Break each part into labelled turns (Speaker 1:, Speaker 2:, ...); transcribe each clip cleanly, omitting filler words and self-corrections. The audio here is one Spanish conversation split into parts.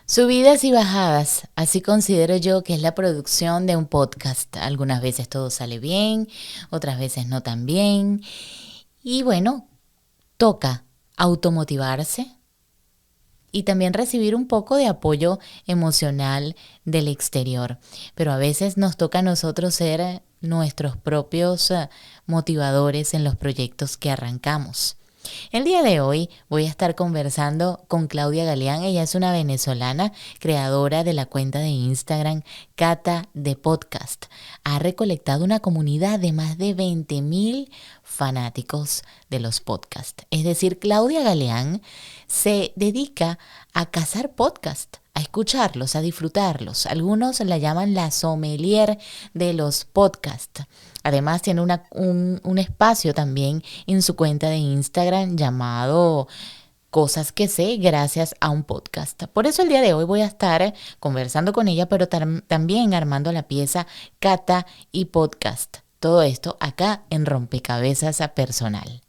Speaker 1: Subidas y bajadas, así considero yo que es la producción de un podcast. Algunas veces todo sale bien, otras veces no tan bien. Y bueno, toca automotivarse y también recibir un poco de apoyo emocional del exterior. Pero a veces nos toca a nosotros ser nuestros propios motivadores en los proyectos que arrancamos. El día de hoy voy a estar conversando con Claudia Galeán. Ella es una venezolana creadora de la cuenta de Instagram Cata de Podcast. Ha recolectado una comunidad de más de 20,000 fanáticos de los podcasts. Es decir, Claudia Galeán se dedica a cazar podcasts, a escucharlos, a disfrutarlos. Algunos la llaman la sommelier de los podcasts. Además tiene un espacio también en su cuenta de Instagram llamado Cosas que sé gracias a un podcast. Por eso el día de hoy voy a estar conversando con ella, pero también armando la pieza Cata y Podcast. Todo esto acá en Rompecabezas Personal.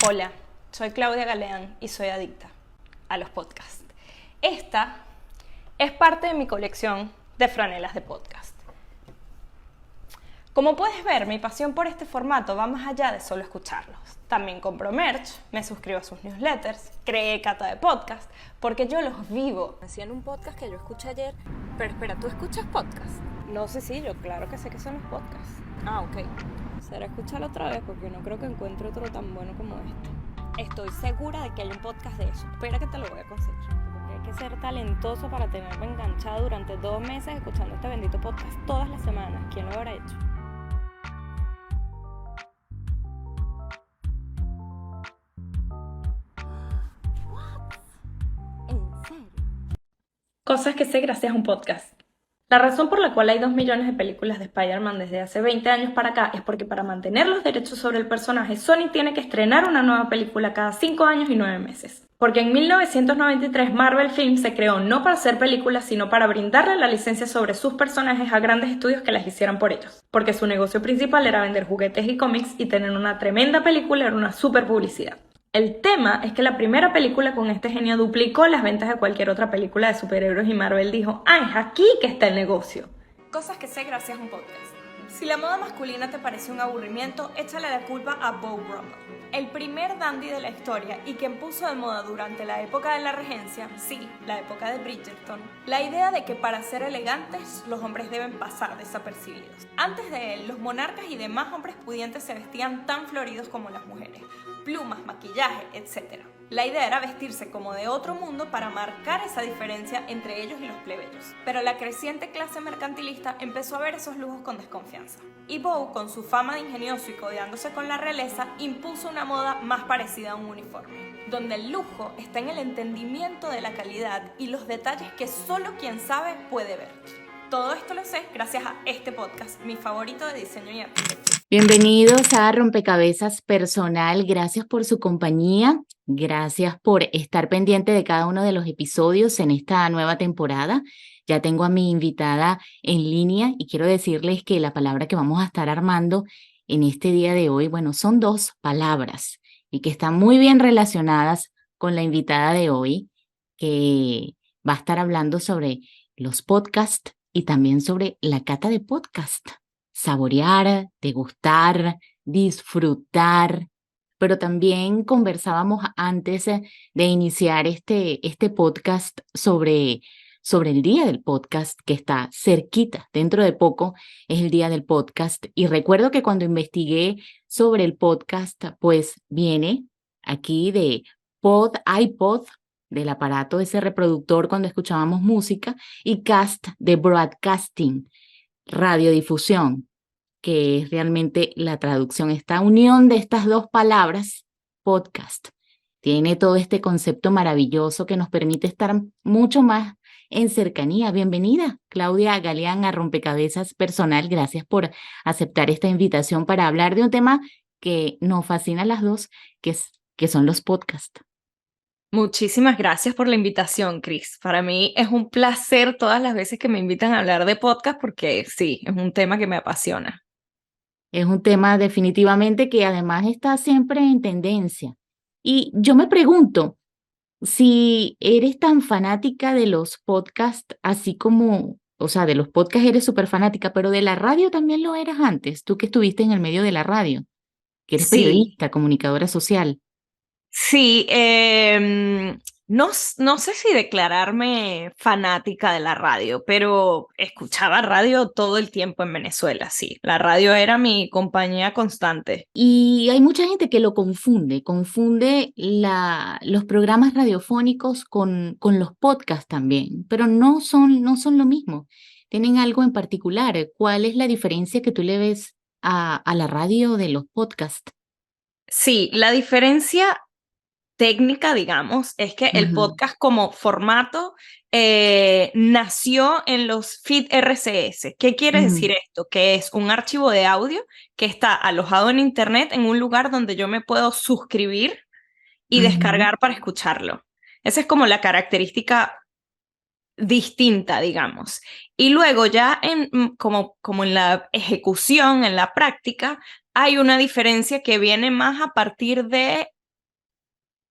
Speaker 2: Hola, soy Claudia Galeán y soy adicta a los podcasts. Esta es parte de mi colección de franelas de podcast. Como puedes ver, mi pasión por este formato va más allá de solo escucharlos. También compro merch, me suscribo a sus newsletters, creé Cata de Podcast, porque yo los vivo.
Speaker 3: Hacían un podcast que yo escuché ayer. Pero espera, ¿tú escuchas podcast?
Speaker 2: No sé si yo, claro que sé que son los podcasts.
Speaker 3: Ah, ok. Será escucharlo otra vez porque no creo que encuentre otro tan bueno como este. Estoy segura de que hay un podcast de eso. Espera que te lo voy a conseguir. Porque hay que ser talentoso para tenerme enganchada durante 2 meses escuchando este bendito podcast todas las semanas. ¿Quién lo habrá hecho? ¿En serio?
Speaker 2: Cosas que sé gracias a un podcast. La razón por la cual hay 2 millones de películas de Spider-Man desde hace 20 años para acá es porque para mantener los derechos sobre el personaje, Sony tiene que estrenar una nueva película cada 5 años y 9 meses. Porque en 1993 Marvel Films se creó no para hacer películas, sino para brindarle la licencia sobre sus personajes a grandes estudios que las hicieran por ellos. Porque su negocio principal era vender juguetes y cómics, y tener una tremenda película era una super publicidad. El tema es que la primera película con este genio duplicó las ventas de cualquier otra película de superhéroes y Marvel dijo, es aquí que está el negocio. Cosas que sé gracias a un podcast. Si la moda masculina te parece un aburrimiento, échale la culpa a Beau Brummel, el primer dandy de la historia y quien puso de moda durante la época de la regencia, sí, la época de Bridgerton, la idea de que para ser elegantes los hombres deben pasar desapercibidos. Antes de él, los monarcas y demás hombres pudientes se vestían tan floridos como las mujeres, plumas, maquillaje, etc. La idea era vestirse como de otro mundo para marcar esa diferencia entre ellos y los plebeyos. Pero la creciente clase mercantilista empezó a ver esos lujos con desconfianza. Y Beau, con su fama de ingenioso y codeándose con la realeza, impuso una moda más parecida a un uniforme, donde el lujo está en el entendimiento de la calidad y los detalles que solo quien sabe puede ver. Todo esto lo sé gracias a este podcast, mi favorito de diseño y arquitectura.
Speaker 1: Bienvenidos a Rompecabezas Personal. Gracias por su compañía. Gracias por estar pendiente de cada uno de los episodios en esta nueva temporada. Ya tengo a mi invitada en línea y quiero decirles que la palabra que vamos a estar armando en este día de hoy, bueno, son 2 palabras y que están muy bien relacionadas con la invitada de hoy, que va a estar hablando sobre los podcasts y también sobre la cata de podcast. Saborear, degustar, disfrutar, pero también conversábamos antes de iniciar este podcast sobre el día del podcast que está cerquita. Dentro de poco es el día del podcast y recuerdo que cuando investigué sobre el podcast, pues viene aquí de iPod, del aparato, ese reproductor cuando escuchábamos música, y cast de broadcasting, radiodifusión, que es realmente la traducción. Esta unión de estas 2 palabras, podcast, tiene todo este concepto maravilloso que nos permite estar mucho más en cercanía. Bienvenida, Claudia Galeán, a Rompecabezas Personal. Gracias por aceptar esta invitación para hablar de un tema que nos fascina a las dos, que son los podcasts.
Speaker 3: Muchísimas gracias por la invitación, Cris. Para mí es un placer todas las veces que me invitan a hablar de podcast porque sí, es un tema que me apasiona.
Speaker 1: Es un tema definitivamente que además está siempre en tendencia. Y yo me pregunto, si eres tan fanática de los podcasts, así como, o sea, de los podcasts eres súper fanática, pero de la radio también lo eras antes, tú que estuviste en el medio de la radio, que eres
Speaker 3: Sí,
Speaker 1: periodista, comunicadora social.
Speaker 3: sí, no sé si declararme fanática de la radio, pero escuchaba radio todo el tiempo en Venezuela, sí. La radio era mi compañía constante.
Speaker 1: Y hay mucha gente que lo confunde los programas radiofónicos con los podcasts también, pero no son lo mismo. Tienen algo en particular. ¿Cuál es la diferencia que tú le ves a la radio de los podcasts?
Speaker 3: Sí, la diferencia técnica, digamos, es que el
Speaker 1: Ujú,
Speaker 3: podcast como formato nació en los feed RSS. ¿Qué quiere
Speaker 1: ujú,
Speaker 3: decir esto? Que es un archivo de audio que está alojado en Internet en un lugar donde yo me puedo suscribir y
Speaker 1: ujú,
Speaker 3: descargar para escucharlo. Esa es como la característica distinta, digamos. Y luego ya como en la ejecución, en la práctica, hay una diferencia que viene más a partir de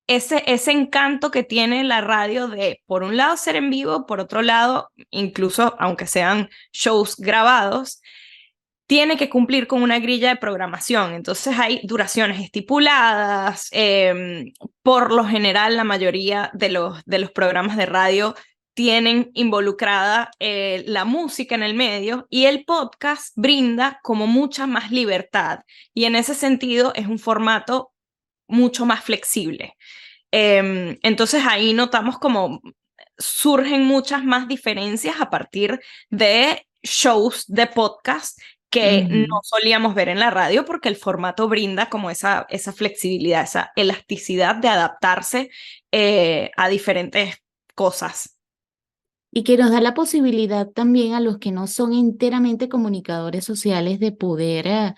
Speaker 3: ese encanto que tiene la radio de, por un lado, ser en vivo, por otro lado, incluso aunque sean shows grabados, tiene que cumplir con una grilla de programación. Entonces hay duraciones estipuladas. Por lo general, la mayoría de los programas de radio tienen involucrada la música en el medio y el podcast brinda como mucha más libertad. Y en ese sentido es un formato mucho más flexible. Entonces ahí notamos como surgen muchas más diferencias a partir de shows de podcast que no
Speaker 1: ujú.
Speaker 3: solíamos ver en la radio porque el formato brinda como esa flexibilidad, esa elasticidad de adaptarse a diferentes cosas.
Speaker 1: Y que nos da la posibilidad también a los que no son enteramente comunicadores sociales de poder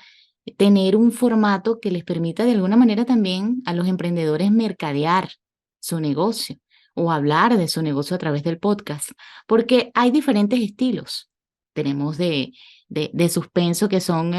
Speaker 1: tener un formato que les permita de alguna manera también a los emprendedores mercadear su negocio o hablar de su negocio a través del podcast, porque hay diferentes estilos. Tenemos de suspenso que son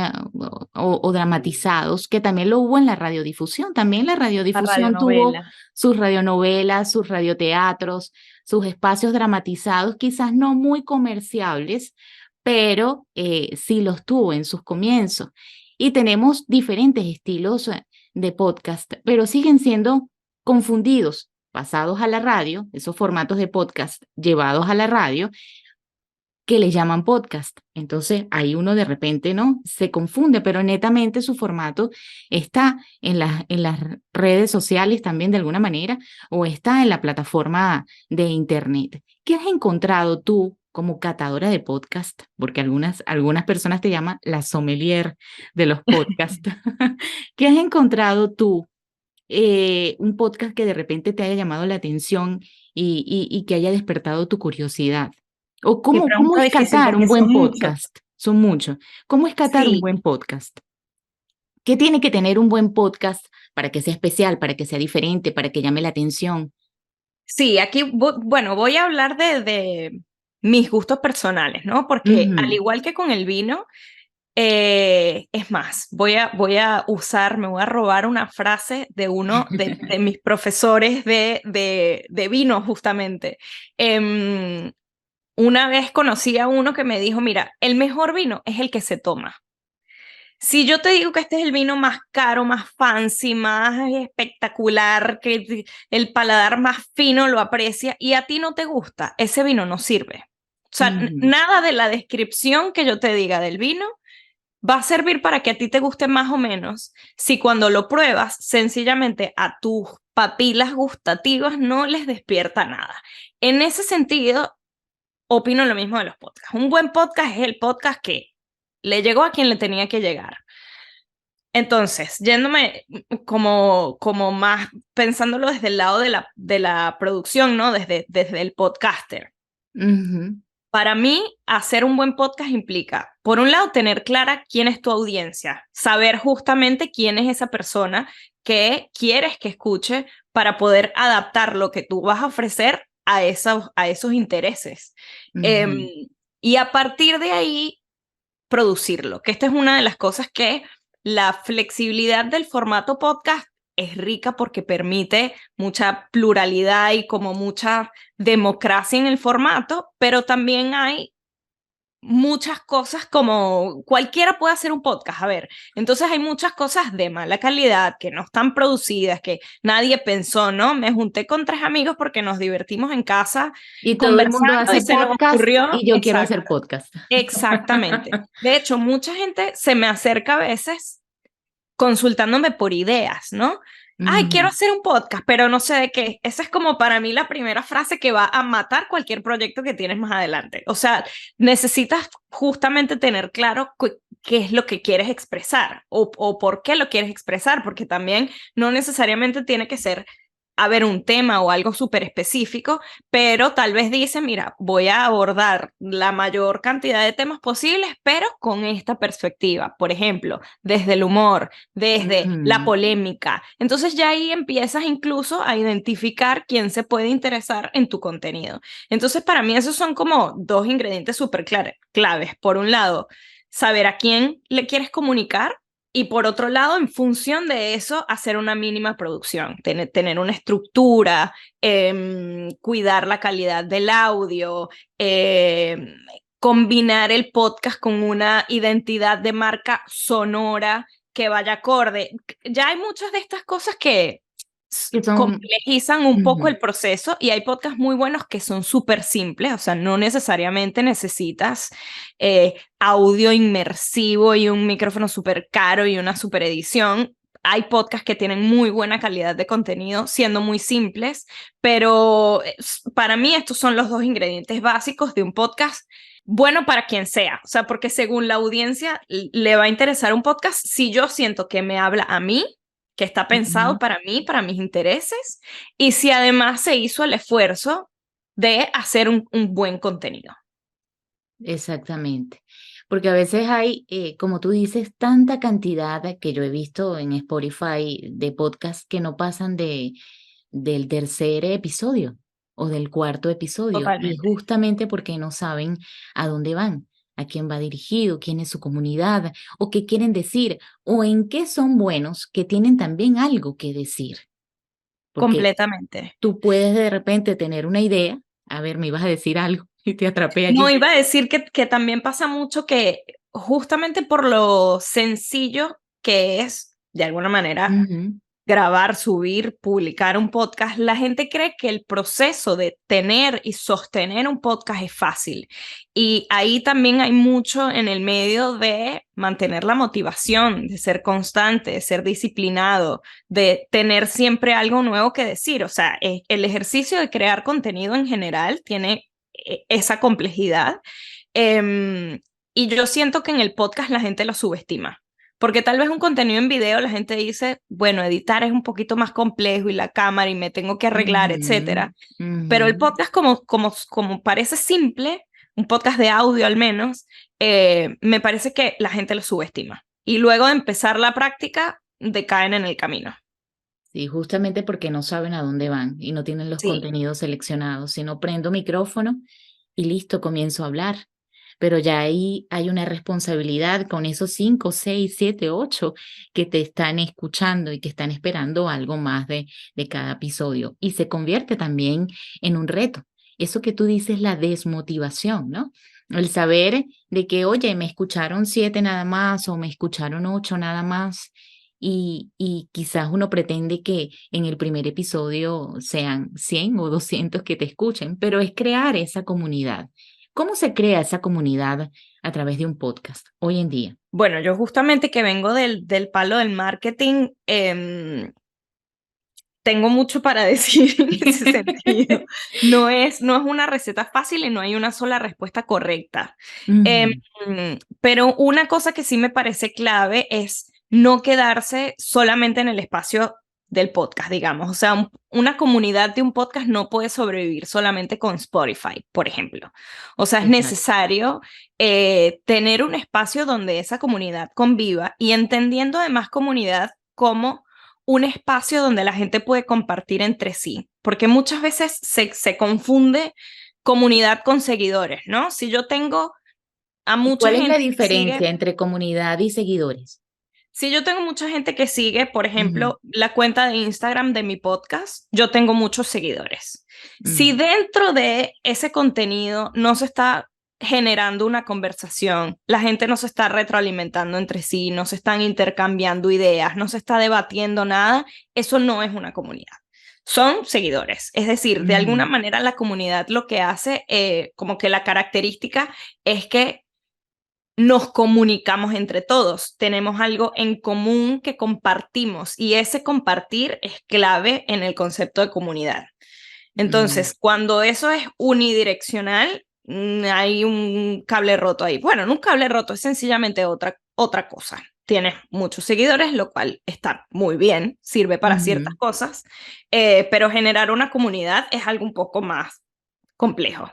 Speaker 1: o dramatizados, que también lo hubo en la radiodifusión. También la
Speaker 3: La
Speaker 1: radiodifusión tuvo
Speaker 3: radionovela.
Speaker 1: sus radionovelas, sus radioteatros, sus espacios dramatizados, quizás no muy comerciables, pero sí los tuvo en sus comienzos. Y tenemos diferentes estilos de podcast, pero siguen siendo confundidos, pasados a la radio, esos formatos de podcast llevados a la radio, que le llaman podcast. Entonces, ahí uno de repente no se confunde, pero netamente su formato está en las redes sociales también de alguna manera o está en la plataforma de internet. ¿Qué has encontrado tú como catadora de podcast? Porque algunas personas te llaman la sommelier de los podcasts. ¿Qué has encontrado tú? Un podcast que de repente te haya llamado la atención y que haya despertado tu curiosidad. O
Speaker 3: Qué
Speaker 1: cómo
Speaker 3: pregunta
Speaker 1: es
Speaker 3: difícil
Speaker 1: catar un
Speaker 3: porque
Speaker 1: buen
Speaker 3: son muchos.
Speaker 1: podcast. Son muchos. ¿Cómo es catar un
Speaker 3: Sí,
Speaker 1: buen podcast? ¿Qué tiene que tener un buen podcast para que sea especial, para que sea diferente, para que llame la atención?
Speaker 3: sí, aquí, bueno, voy a hablar de mis gustos personales, ¿no? Porque al
Speaker 1: Ujú.
Speaker 3: igual que con el vino, es más, me voy a robar una frase de uno de mis profesores de vino, justamente. Em, una vez conocí a uno que me dijo, mira, el mejor vino es el que se toma. Si yo te digo que este es el vino más caro, más fancy, más espectacular, que el paladar más fino lo aprecia y a ti no te gusta, ese vino no sirve. O sea,
Speaker 1: Ujú.
Speaker 3: nada de la descripción que yo te diga del vino va a servir para que a ti te guste más o menos si cuando lo pruebas, sencillamente a tus papilas gustativas no les despierta nada. En ese sentido, opino lo mismo de los podcasts. Un buen podcast es el podcast que le llegó a quien le tenía que llegar. Entonces, yéndome como más pensándolo desde el lado de la producción, ¿no? Desde el podcaster.
Speaker 1: Ujú,
Speaker 2: Para mí, hacer un buen podcast implica, por un lado, tener clara quién es tu audiencia, saber justamente quién es esa persona que quieres que escuche para poder adaptar lo que tú vas a ofrecer a esos intereses. Em,
Speaker 1: ujú.
Speaker 2: y a partir de ahí, producirlo, que esta es una de las cosas que la flexibilidad del formato podcast es rica porque permite mucha pluralidad y como mucha democracia en el formato, pero también hay muchas cosas como cualquiera puede hacer un podcast, a ver, entonces hay muchas cosas de mala calidad que no están producidas, que nadie pensó, ¿no? Me junté con 3 amigos porque nos divertimos en casa
Speaker 1: Y todo el mundo
Speaker 2: conversando y
Speaker 1: hace
Speaker 2: se nos
Speaker 1: podcast
Speaker 2: ocurrió,
Speaker 1: y yo quiero
Speaker 2: exacto,
Speaker 1: hacer podcast.
Speaker 2: exactamente. De hecho, mucha gente se me acerca a veces consultándome por ideas, ¿no? Ay, quiero
Speaker 1: Ujú,
Speaker 2: hacer un podcast, pero no sé de qué. Esa es como para mí la primera frase que va a matar cualquier proyecto que tienes más adelante. O sea, necesitas justamente tener claro qué es lo que quieres expresar o por qué lo quieres expresar, porque también no necesariamente tiene que ser haber un tema o algo súper específico, pero tal vez dice, mira, voy a abordar la mayor cantidad de temas posibles, pero con esta perspectiva. Por ejemplo, desde el humor, desde la
Speaker 1: ujú.
Speaker 2: polémica. Entonces ya ahí empiezas incluso a identificar quién se puede interesar en tu contenido. Entonces para mí esos son como dos ingredientes súper claves. Por un lado, saber a quién le quieres comunicar. Y por otro lado, en función de eso, hacer una mínima producción, tener una estructura, cuidar la calidad del audio, combinar el podcast con una identidad de marca sonora que vaya acorde. Ya hay muchas de estas cosas que
Speaker 1: Que son,
Speaker 2: complejizan un poco
Speaker 1: ujú,
Speaker 2: el proceso y hay podcasts muy buenos que son súper simples, o sea, no necesariamente necesitas audio inmersivo y un micrófono súper caro y una súper edición. Hay podcasts que tienen muy buena calidad de contenido, siendo muy simples, pero para mí estos son los dos ingredientes básicos de un podcast bueno para quien sea, o sea, porque según la audiencia le va a interesar un podcast si yo siento que me habla a mí, que está pensado
Speaker 1: ujú.
Speaker 2: para mí, para mis intereses, y si además se hizo el esfuerzo de hacer un buen contenido.
Speaker 1: Exactamente. Porque a veces hay, como tú dices, tanta cantidad que yo he visto en Spotify de podcasts que no pasan del tercer episodio o del cuarto episodio. Y
Speaker 2: Totalmente.
Speaker 1: justamente porque no saben a dónde van, a quién va dirigido, quién es su comunidad, o qué quieren decir, o en qué son buenos, que tienen también algo que decir. Porque
Speaker 2: Completamente.
Speaker 1: tú puedes de repente tener una idea, a ver, me ibas a decir algo y te atrapé
Speaker 2: No,
Speaker 1: allí.
Speaker 2: iba a decir que también pasa mucho que justamente por lo sencillo que es, de alguna manera,
Speaker 1: Ujú.
Speaker 2: grabar, subir, publicar un podcast, la gente cree que el proceso de tener y sostener un podcast es fácil. Y ahí también hay mucho en el medio de mantener la motivación, de ser constante, de ser disciplinado, de tener siempre algo nuevo que decir. O sea, el ejercicio de crear contenido en general tiene esa complejidad. Y yo siento que en el podcast la gente lo subestima. Porque tal vez un contenido en video la gente dice, bueno, editar es un poquito más complejo y la cámara y me tengo que arreglar,
Speaker 1: Ujú,
Speaker 2: etcétera. Pero el
Speaker 1: ujú.
Speaker 2: podcast como parece simple, un podcast de audio al menos, me parece que la gente lo subestima. Y luego de empezar la práctica, decaen en el camino.
Speaker 1: Sí, justamente porque no saben a dónde van y no tienen los
Speaker 2: Sí,
Speaker 1: contenidos seleccionados. Si no prendo micrófono y listo, comienzo a hablar. Pero ya ahí hay una responsabilidad con esos 5, 6, 7, 8 que te están escuchando y que están esperando algo más de cada episodio. Y se convierte también en un reto. Eso que tú dices, la desmotivación, ¿no? El saber de que, oye, me escucharon 7 nada más o me escucharon 8 nada más y quizás uno pretende que en el primer episodio sean 100 o 200 que te escuchen, pero es crear esa comunidad. ¿Cómo se crea esa comunidad a través de un podcast hoy en día?
Speaker 2: bueno, yo justamente que vengo del palo del marketing, tengo mucho para decir en ese sentido. No es una receta fácil y no hay una sola respuesta correcta. Em,
Speaker 1: Ujú,
Speaker 2: pero una cosa que sí me parece clave es no quedarse solamente en el espacio del podcast, digamos. O sea, una comunidad de un podcast no puede sobrevivir solamente con Spotify, por ejemplo. O sea, es
Speaker 1: Exacto.
Speaker 2: necesario tener un espacio donde esa comunidad conviva y entendiendo además comunidad como un espacio donde la gente puede compartir entre sí, porque muchas veces se confunde comunidad con seguidores, ¿no? Si yo tengo a
Speaker 1: ¿Y
Speaker 2: mucha
Speaker 1: cuál es la
Speaker 2: gente que sigue,
Speaker 1: diferencia entre comunidad y seguidores?
Speaker 2: si yo tengo mucha gente que sigue, por
Speaker 1: Ujú,
Speaker 2: ejemplo, la cuenta de Instagram de mi podcast, yo tengo muchos seguidores. Si
Speaker 1: mm,
Speaker 2: dentro de ese contenido no se está generando una conversación, la gente no se está retroalimentando entre sí, no se están intercambiando ideas, no se está debatiendo nada, eso no es una comunidad. Son seguidores, es decir, de alguna
Speaker 1: ujú,
Speaker 2: manera la comunidad lo que hace, como que la característica es que nos comunicamos entre todos, tenemos algo en común que compartimos y ese compartir es clave en el concepto de comunidad.
Speaker 1: mm.
Speaker 2: Entonces, cuando eso es unidireccional, hay un cable roto ahí. Bueno, no un cable roto, es sencillamente otra cosa. Tienes muchos seguidores, lo cual está muy bien, sirve para ciertas
Speaker 1: Ujú.
Speaker 2: cosas, pero generar una comunidad es algo un poco más complejo.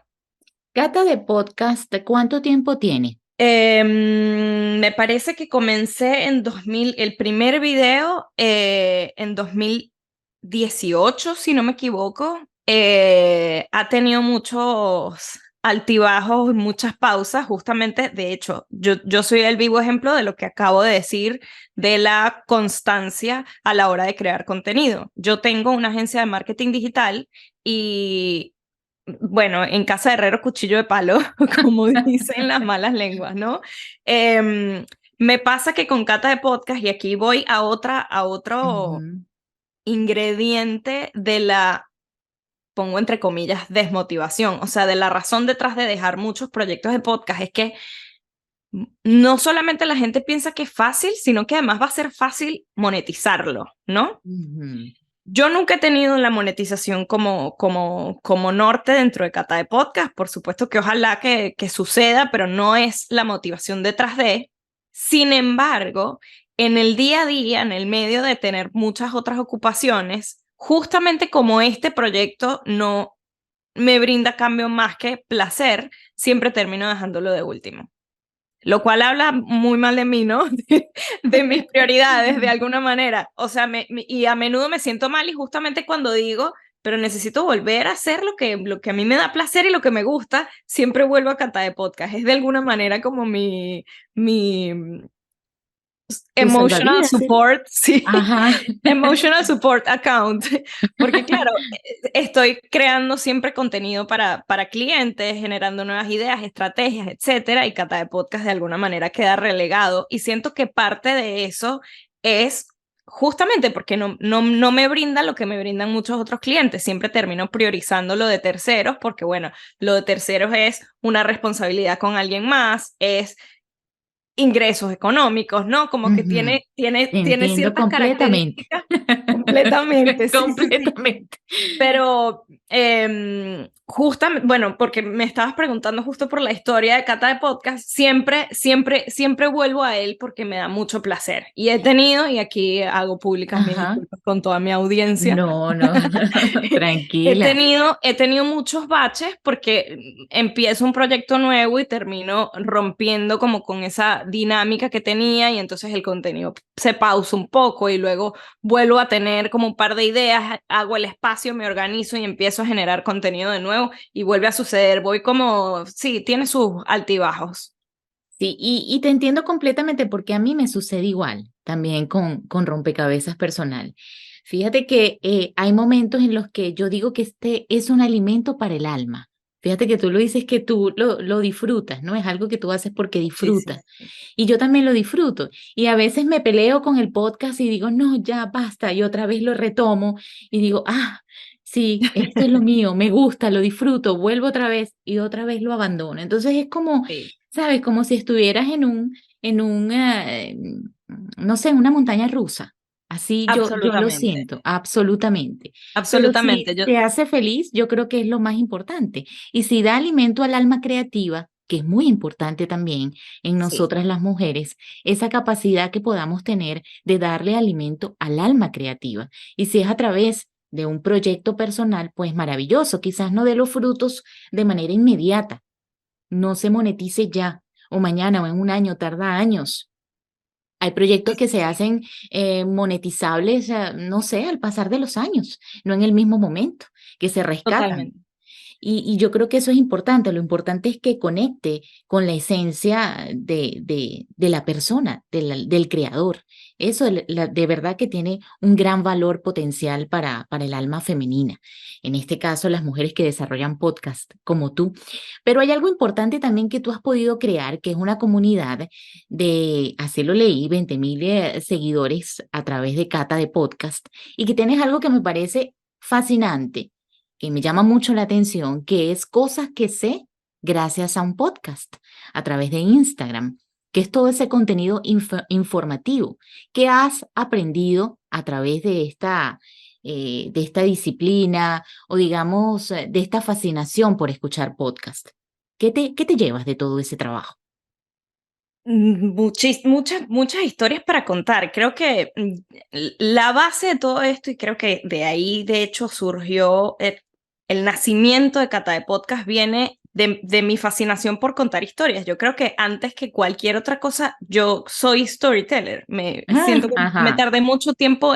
Speaker 1: Cata de podcast, ¿cuánto tiempo tiene?
Speaker 2: Me parece que comencé en 2000, el primer video en 2018, si no me equivoco. Ha tenido muchos altibajos, muchas pausas, justamente, de hecho, yo soy el vivo ejemplo de lo que acabo de decir de la constancia a la hora de crear contenido. Yo tengo una agencia de marketing digital y bueno, en casa de herrero cuchillo de palo, como dicen las malas lenguas, ¿no? Me pasa que con Cata de Podcast, y aquí voy a otro
Speaker 1: Ujú.
Speaker 2: ingrediente de la, pongo entre comillas, desmotivación, o sea, de la razón detrás de dejar muchos proyectos de podcast, es que no solamente la gente piensa que es fácil, sino que además va a ser fácil monetizarlo, ¿no?
Speaker 1: Ujú.
Speaker 2: Yo nunca he tenido la monetización como norte dentro de Cata de Podcast. Por supuesto que ojalá que suceda, pero no es la motivación detrás de. Sin embargo, en el día a día, en el medio de tener muchas otras ocupaciones, justamente como este proyecto no me brinda cambio más que placer, siempre termino dejándolo de último. Lo cual habla muy mal de mí, ¿no? De mis prioridades, de alguna manera. O sea, y a menudo me siento mal y justamente cuando digo, pero necesito volver a hacer lo que a mí me da placer y lo que me gusta, siempre vuelvo a Cata de Podcast. Es de alguna manera como mi
Speaker 1: Tu
Speaker 2: emotional
Speaker 1: salvavidas, ¿sí?
Speaker 2: support, sí,
Speaker 1: Ajá.
Speaker 2: emotional support account, porque claro, estoy creando siempre contenido para clientes, generando nuevas ideas, estrategias, etcétera, y Cata de Podcast de alguna manera queda relegado y siento que parte de eso es justamente porque no me brinda lo que me brindan muchos otros clientes, siempre termino priorizando lo de terceros porque bueno, lo de terceros es una responsabilidad con alguien más, es ingresos económicos, ¿no? Como que
Speaker 1: Ujú. Te
Speaker 2: tiene
Speaker 1: entiendo
Speaker 2: ciertas
Speaker 1: completamente.
Speaker 2: características completamente, sí, sí, sí.
Speaker 1: Completamente.
Speaker 2: Pero justamente, bueno, porque me estabas preguntando justo por la historia de Cata de Podcast, siempre vuelvo a él porque me da mucho placer. Y he tenido, y aquí hago públicas mis
Speaker 1: Ajá.
Speaker 2: disculpas con toda mi audiencia,
Speaker 1: No, no, tranquila.
Speaker 2: he tenido muchos baches porque empiezo un proyecto nuevo y termino rompiendo como con esa dinámica que tenía y entonces el contenido se pausa un poco y luego vuelvo a tener como un par de ideas, hago el espacio, me organizo y empiezo a generar contenido de nuevo y vuelve a suceder. Voy como, sí, tiene sus altibajos.
Speaker 1: Sí, y te entiendo completamente porque a mí me sucede igual también con rompecabezas personal. Fíjate que hay momentos en los que yo digo que este es un alimento para el alma. Fíjate que tú lo dices que tú lo disfrutas, ¿no? Es algo que tú haces porque
Speaker 2: Sí, sí,
Speaker 1: disfrutas.
Speaker 2: sí.
Speaker 1: Y yo también lo disfruto. Y a veces me peleo con el podcast y digo, no, ya basta. Y otra vez lo retomo y digo, ah, sí, esto es lo mío, me gusta, lo disfruto, vuelvo otra vez lo abandono. Entonces es como,
Speaker 2: Sí,
Speaker 1: ¿sabes? Como si estuvieras no sé, en una montaña rusa. Así yo lo
Speaker 2: absolutamente,
Speaker 1: siento, absolutamente. Pero si
Speaker 2: absolutamente. Yo,
Speaker 1: te hace feliz, yo creo que es lo más importante. Y si da alimento al alma creativa, que es muy importante también en
Speaker 3: Sí,
Speaker 1: nosotras las mujeres, esa capacidad que podamos tener de darle alimento al alma creativa. Y si es a través de un proyecto personal, pues maravilloso, quizás no dé los frutos de manera inmediata, no se monetice ya, o mañana, o en un año, tarda años. Hay proyectos
Speaker 3: sí,
Speaker 1: que
Speaker 3: sí,
Speaker 1: se
Speaker 3: sí.
Speaker 1: hacen monetizables, no sé, al pasar de los años, no en el mismo momento, que se rescatan.
Speaker 3: Totalmente.
Speaker 1: Y yo creo que eso es importante. Lo importante es que conecte con la esencia de la persona, del creador. Eso de verdad que tiene un gran valor potencial para el alma femenina. En este caso, las mujeres que desarrollan podcast como tú. Pero hay algo importante también que tú has podido crear, que es una comunidad de, así lo leí, 20,000 seguidores a través de Cata de Podcast, y que tienes algo que me parece fascinante, que me llama mucho la atención, que es cosas que sé gracias a un podcast a través de Instagram, que es todo ese contenido informativo que has aprendido a través de esta disciplina o digamos de esta fascinación por escuchar podcast. ¿Qué te llevas de todo ese trabajo?
Speaker 3: Muchas historias para contar. Creo que la base de todo esto, y creo que de ahí de hecho surgió el nacimiento de Cata de Podcast, viene de mi fascinación por contar historias. Yo creo que antes que cualquier otra cosa, yo soy storyteller. Me siento que me
Speaker 1: Ajá.
Speaker 3: tardé mucho tiempo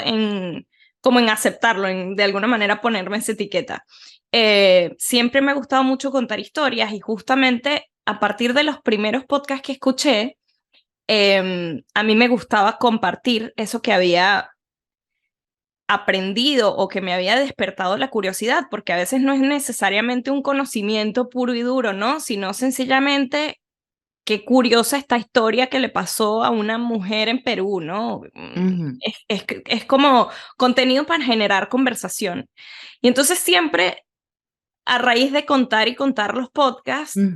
Speaker 3: como en aceptarlo, en de alguna manera ponerme esa etiqueta. Siempre me ha gustado mucho contar historias y justamente a partir de los primeros podcasts que escuché, a mí me gustaba compartir eso que había aprendido o que me había despertado la curiosidad, porque a veces no es necesariamente un conocimiento puro y duro, ¿no? Sino sencillamente qué curiosa esta historia que le pasó a una mujer en Perú, ¿no?
Speaker 1: Ujú,
Speaker 3: Es como contenido para generar conversación. Y entonces siempre, a raíz de contar y contar los podcasts,
Speaker 1: ujú,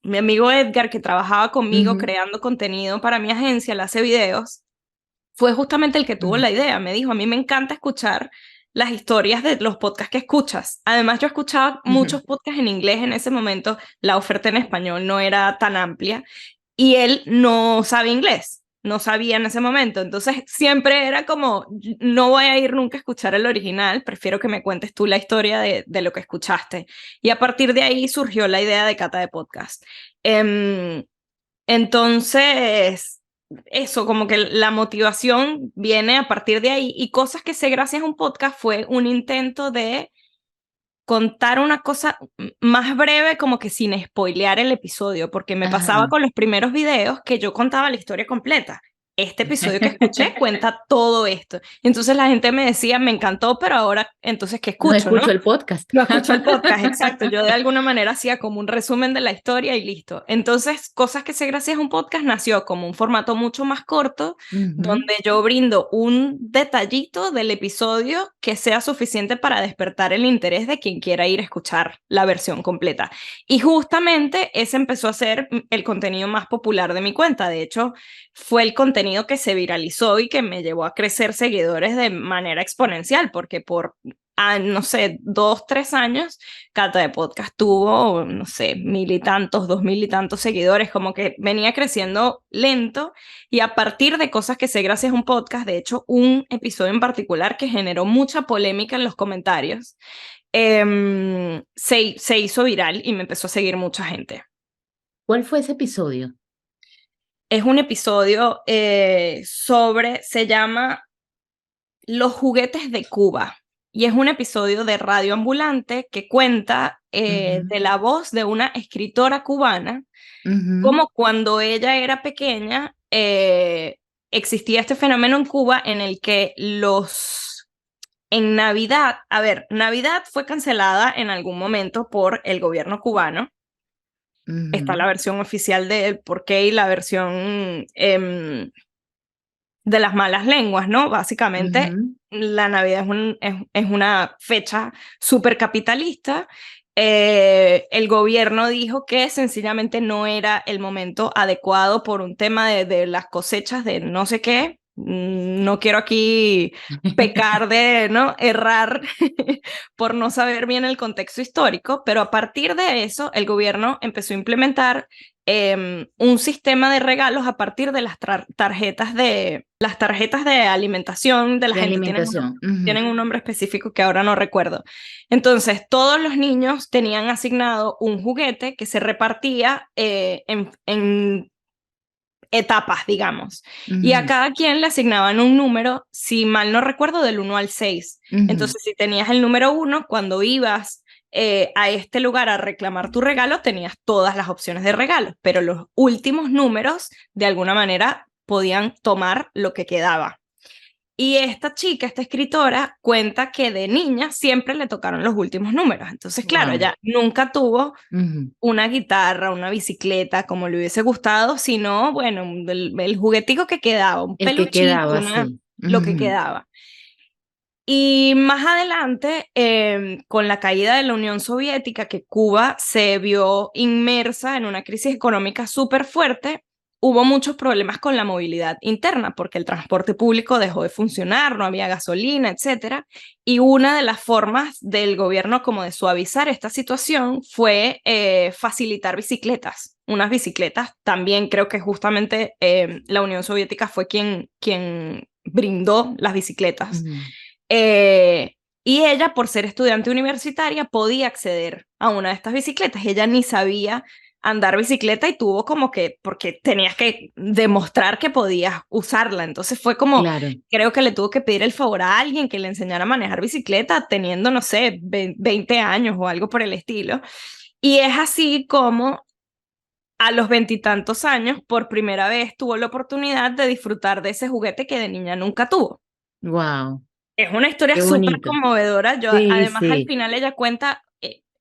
Speaker 3: mi amigo Edgar, que trabajaba conmigo
Speaker 1: ujú,
Speaker 3: creando contenido para mi agencia, él hace videos, fue justamente el que tuvo
Speaker 1: ujú,
Speaker 3: la idea. Me dijo, a mí me encanta escuchar las historias de los podcasts que escuchas. Además, yo escuchaba
Speaker 1: ujú.
Speaker 3: muchos podcasts en inglés en ese momento, la oferta en español no era tan amplia y él no sabe inglés, no sabía en ese momento. Entonces, siempre era como, no voy a ir nunca a escuchar el original, prefiero que me cuentes tú la historia de lo que escuchaste. Y a partir de ahí surgió la idea de Cata de Podcast. Em, entonces, eso, como que la motivación viene a partir de ahí y cosas que sé gracias a un podcast fue un intento de contar una cosa más breve, como que sin spoilear el episodio, porque me pasaba
Speaker 1: Ajá.
Speaker 3: con los primeros videos que yo contaba la historia completa. Este episodio que escuché cuenta todo esto. Entonces la gente me decía, me encantó, pero ahora, entonces, ¿qué
Speaker 1: No
Speaker 3: escucho, no?
Speaker 1: escucho el podcast.
Speaker 3: Lo escucho el podcast, exacto. Yo de alguna manera hacía como un resumen de la historia y listo. Entonces, Cosas que sé gracias a un podcast nació como un formato mucho más corto,
Speaker 1: Ujú,
Speaker 3: donde yo brindo un detallito del episodio que sea suficiente para despertar el interés de quien quiera ir a escuchar la versión completa. Y justamente ese empezó a ser el contenido más popular de mi cuenta. De hecho, fue el contenido que se viralizó y que me llevó a crecer seguidores de manera exponencial, porque no sé, 2, 3 años, Cata de Podcast tuvo, no sé, 1,000 y tantos, 2,000 y tantos seguidores, como que venía creciendo lento y a partir de cosas que sé gracias a un podcast, de hecho, un episodio en particular que generó mucha polémica en los comentarios, se hizo viral y me empezó a seguir mucha gente.
Speaker 1: ¿Cuál fue ese episodio?
Speaker 3: Es un episodio se llama Los juguetes de Cuba. Y es un episodio de Radio Ambulante que cuenta
Speaker 1: Ujú,
Speaker 3: de la voz de una escritora cubana,
Speaker 1: ujú,
Speaker 3: como cuando ella era pequeña, existía este fenómeno en Cuba en el que en Navidad, a ver, Navidad fue cancelada en algún momento por el gobierno cubano. Está la
Speaker 1: ujú,
Speaker 3: versión oficial de por qué y la versión de las malas lenguas, ¿no? Básicamente,
Speaker 1: ujú.
Speaker 3: la Navidad es una fecha súper capitalista. El gobierno dijo que sencillamente no era el momento adecuado por un tema de las cosechas de no sé qué,
Speaker 2: no quiero aquí pecar de, ¿no?, errar por no saber bien el contexto histórico, pero a partir de eso el gobierno empezó a implementar un sistema de regalos a partir de las tarjetas de alimentación de la
Speaker 1: De
Speaker 2: gente.
Speaker 1: alimentación.
Speaker 2: Tienen un nombre específico que ahora no recuerdo. Entonces, todos los niños tenían asignado un juguete que se repartía en etapas, digamos. Y a cada quien le asignaban un número, si mal no recuerdo, del 1 al 6. Entonces, si tenías el número 1, cuando ibas a este lugar a reclamar tu regalo, tenías todas las opciones de regalo, pero los últimos números, de alguna manera, podían tomar lo que quedaba. Y esta chica, esta escritora, cuenta que de niña siempre le tocaron los últimos números. Entonces, claro, ella nunca tuvo una guitarra, una bicicleta, como le hubiese gustado, sino, bueno, el juguetico que quedaba, un
Speaker 1: El que
Speaker 2: peluchito,
Speaker 1: quedaba, sí.
Speaker 2: lo que quedaba. Y más adelante, con la caída de la Unión Soviética, que Cuba se vio inmersa en una crisis económica súper fuerte, hubo muchos problemas con la movilidad interna, porque el transporte público dejó de funcionar, no había gasolina, etc. Y una de las formas del gobierno como de suavizar esta situación fue facilitar bicicletas. Unas bicicletas, también creo que justamente la Unión Soviética fue quien brindó las bicicletas. Y ella, por ser estudiante universitaria, podía acceder a una de estas bicicletas. Ella ni sabía andar bicicleta y tuvo como que, porque tenías que demostrar que podías usarla. Entonces fue como, creo que le tuvo que pedir el favor a alguien que le enseñara a manejar bicicleta teniendo, no sé, 20 años o algo por el estilo. Y es así como a los 20 y tantos años, por primera vez tuvo la oportunidad de disfrutar de ese juguete que de niña nunca tuvo.
Speaker 1: Wow.
Speaker 2: Es una historia súper conmovedora. Además, al final ella cuenta,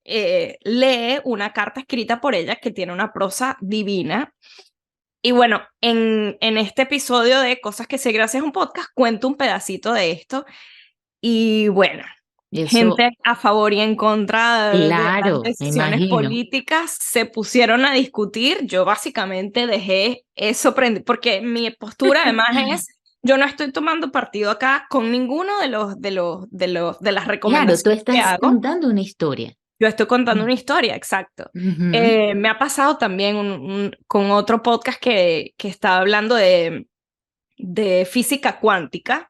Speaker 2: lee una carta escrita por ella que tiene una prosa divina. Y bueno, en este episodio de Cosas que sé gracias a un podcast, cuento un pedacito de esto. Y bueno, gente a favor y en contra de las decisiones políticas se pusieron a discutir. Yo básicamente dejé eso prendido, porque mi postura además es: yo no estoy tomando partido acá con ninguno de las recomendaciones.
Speaker 1: Claro, tú estás contando una historia.
Speaker 2: Yo estoy contando una historia, exacto. Me ha pasado también con otro podcast que estaba hablando de física cuántica.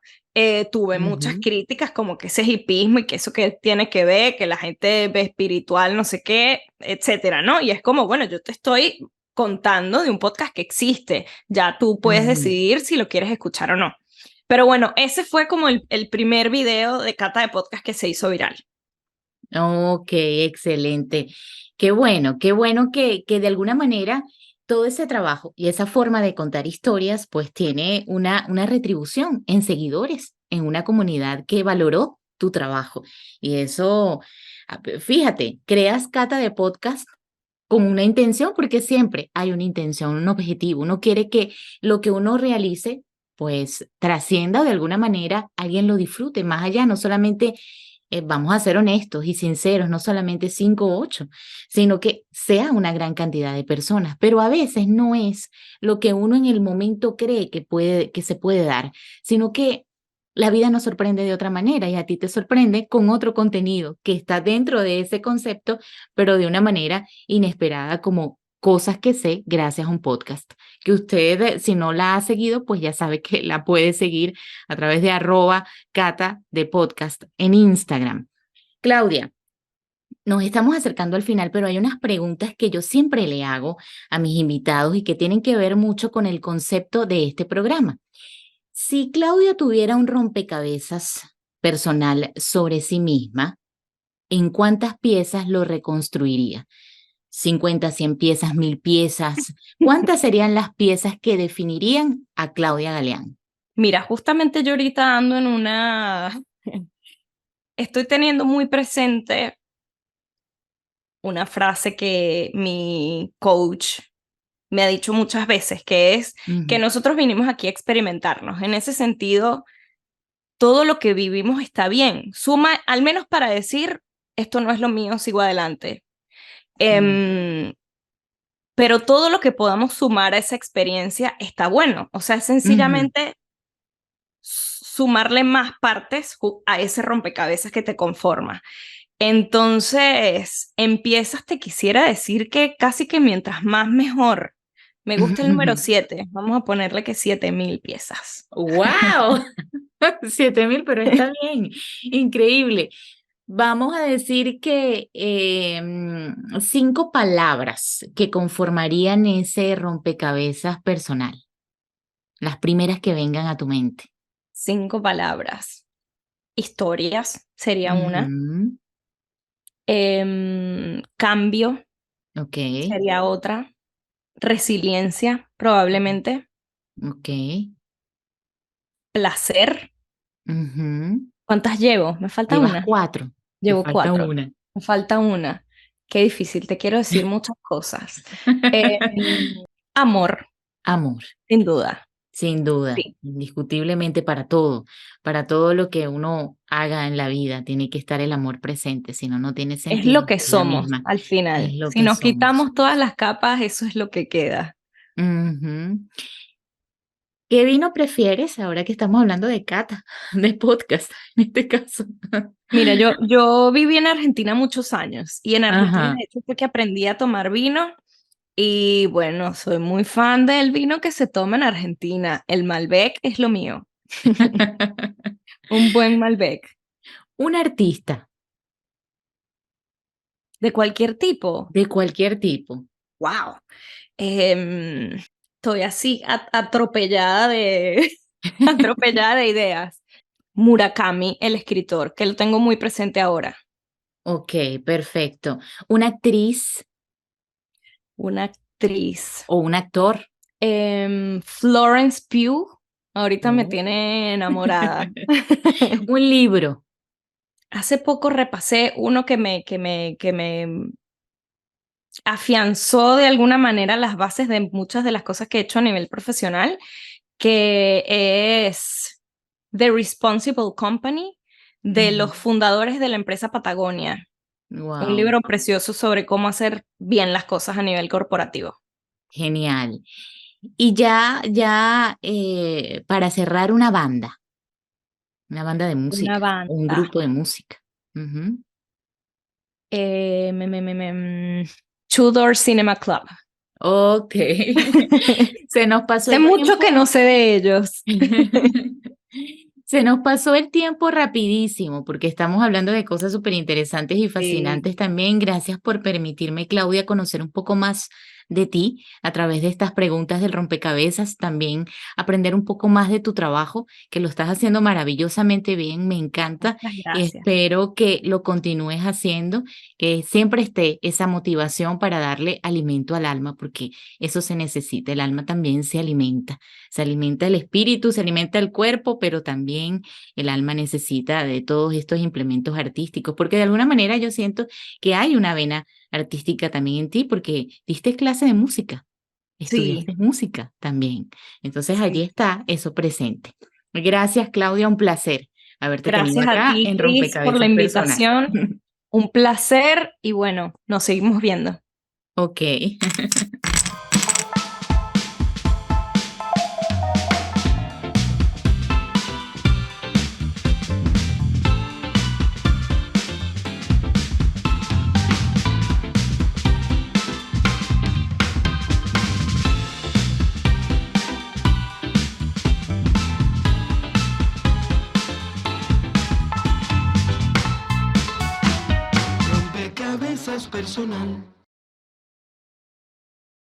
Speaker 2: Tuve muchas críticas, como que ese hipismo y que eso que tiene que ver, que la gente ve espiritual, no sé qué, etcétera, ¿no? Y es como, bueno, yo te estoy contando de un podcast que existe, ya tú puedes decidir si lo quieres escuchar o no. Pero bueno, ese fue como el primer video de Cata de Podcast que se hizo viral.
Speaker 1: Ok, excelente. Qué bueno que de alguna manera todo ese trabajo y esa forma de contar historias pues tiene una retribución en seguidores, en una comunidad que valoró tu trabajo. Y eso, fíjate, creas Cata de Podcast con una intención, porque siempre hay una intención, un objetivo. Uno quiere que lo que uno realice pues trascienda o de alguna manera alguien lo disfrute, más allá, no solamente vamos a ser honestos y sinceros, no solamente 5 o 8, sino que sea una gran cantidad de personas, pero a veces no es lo que uno en el momento cree que se puede dar, sino que la vida nos sorprende de otra manera y a ti te sorprende con otro contenido que está dentro de ese concepto, pero de una manera inesperada, como Cosas que sé gracias a un podcast, que usted, si no la ha seguido, pues ya sabe que la puede seguir a través de @Cata de Podcast en Instagram. Claudia, nos estamos acercando al final, pero hay unas preguntas que yo siempre le hago a mis invitados y que tienen que ver mucho con el concepto de este programa. Si Claudia tuviera un rompecabezas personal sobre sí misma, ¿en cuántas piezas lo reconstruiría? 50, 100 piezas, 1000 piezas. ¿Cuántas serían las piezas que definirían a Claudia Galeán?
Speaker 2: Mira, justamente yo ahorita ando en estoy teniendo muy presente una frase que mi coach me ha dicho muchas veces, que es que nosotros vinimos aquí a experimentarnos. En ese sentido, todo lo que vivimos está bien. Suma, al menos para decir, esto no es lo mío, sigo adelante. Pero todo lo que podamos sumar a esa experiencia está bueno. O sea, sencillamente
Speaker 3: sumarle más partes a ese rompecabezas que te conforma. Entonces, empiezas, te quisiera decir que casi que mientras más mejor. Me gusta el número 7. Vamos a ponerle que 7.000 piezas.
Speaker 1: ¡Wow! 7.000, pero está bien, increíble. Vamos a decir que 5 palabras que conformarían ese rompecabezas personal, las primeras que vengan a tu mente.
Speaker 3: 5 palabras. Historias sería una.
Speaker 1: Ujú,
Speaker 3: Cambio
Speaker 1: ok,
Speaker 3: sería otra. Resiliencia, probablemente.
Speaker 1: ok.
Speaker 3: Placer.
Speaker 1: Ujú.
Speaker 3: ¿Cuántas llevo? Me falta
Speaker 1: Llevas
Speaker 3: una.
Speaker 1: 4, te
Speaker 3: Llevo
Speaker 1: falta
Speaker 3: 4.
Speaker 1: una.
Speaker 3: Me falta una. Qué difícil, te quiero decir muchas cosas. Amor,
Speaker 1: Amor.
Speaker 3: sin duda.
Speaker 1: Sin duda,
Speaker 3: Sí.
Speaker 1: indiscutiblemente para todo lo que uno haga en la vida, tiene que estar el amor presente, si no, no tiene
Speaker 3: Es
Speaker 1: sentido
Speaker 3: lo que
Speaker 1: la vida
Speaker 3: somos
Speaker 1: misma,
Speaker 3: al
Speaker 1: es
Speaker 3: final.
Speaker 1: lo
Speaker 3: Si
Speaker 1: que
Speaker 3: nos
Speaker 1: somos.
Speaker 3: quitamos todas las capas, eso es lo que queda.
Speaker 1: Ujú. ¿Qué vino prefieres ahora que estamos hablando de cata, de podcast en este caso?
Speaker 3: Mira, yo viví en Argentina muchos años y en Argentina
Speaker 1: Ajá.
Speaker 3: de hecho fue que aprendí a tomar vino y bueno, soy muy fan del vino que se toma en Argentina. El Malbec es lo mío. Un buen Malbec
Speaker 1: Un artista
Speaker 3: de cualquier tipo.
Speaker 1: de cualquier tipo.
Speaker 3: Wow. Estoy así atropellada de atropellada de ideas. Murakami, el escritor, que lo tengo muy presente ahora.
Speaker 1: Ok, perfecto. Una actriz
Speaker 3: Una actriz.
Speaker 1: o un actor.
Speaker 3: Florence Pugh, ahorita me
Speaker 1: Oh.
Speaker 3: tiene enamorada.
Speaker 1: Un libro.
Speaker 3: Hace poco repasé uno que me afianzó de alguna manera las bases de muchas de las cosas que he hecho a nivel profesional, que es The Responsible Company, de los fundadores de la empresa Patagonia. Un
Speaker 1: Wow,
Speaker 3: libro precioso sobre cómo hacer bien las cosas a nivel corporativo.
Speaker 1: genial. Y ya para cerrar una banda de
Speaker 3: Una
Speaker 1: música, o un
Speaker 3: banda.
Speaker 1: grupo de música. Ujú.
Speaker 3: Eh, me, me, me, me, Tudor Cinema Club.
Speaker 1: Ok, se nos pasó
Speaker 3: Sé
Speaker 1: el
Speaker 3: mucho que
Speaker 1: tiempo.
Speaker 3: no sé de ellos.
Speaker 1: Se nos pasó el tiempo rapidísimo porque estamos hablando de cosas súper interesantes y
Speaker 3: Sí,
Speaker 1: fascinantes también. Gracias por permitirme, Claudia, conocer un poco más de ti a través de estas preguntas del rompecabezas, también aprender un poco más de tu trabajo, que lo estás haciendo maravillosamente bien, me encanta
Speaker 3: muchas
Speaker 1: y
Speaker 3: gracias.
Speaker 1: espero que lo continúes haciendo, que siempre esté esa motivación para darle alimento al alma, porque eso se necesita, el alma también se alimenta el espíritu, se alimenta el cuerpo, pero también el alma necesita de todos estos implementos artísticos, porque de alguna manera yo siento que hay una vena artística también en ti, porque diste clase de música,
Speaker 3: Sí,
Speaker 1: estudiaste música también. Entonces allí
Speaker 3: sí.
Speaker 1: está eso presente. Gracias, Claudia, un placer haberte tenido
Speaker 3: Gracias a
Speaker 1: acá
Speaker 3: ti,
Speaker 1: en
Speaker 3: Cris, por la
Speaker 1: Rompecabezas Personal.
Speaker 3: invitación. Un placer y bueno, nos seguimos viendo.
Speaker 1: Ok.
Speaker 4: Rompecabezas personal.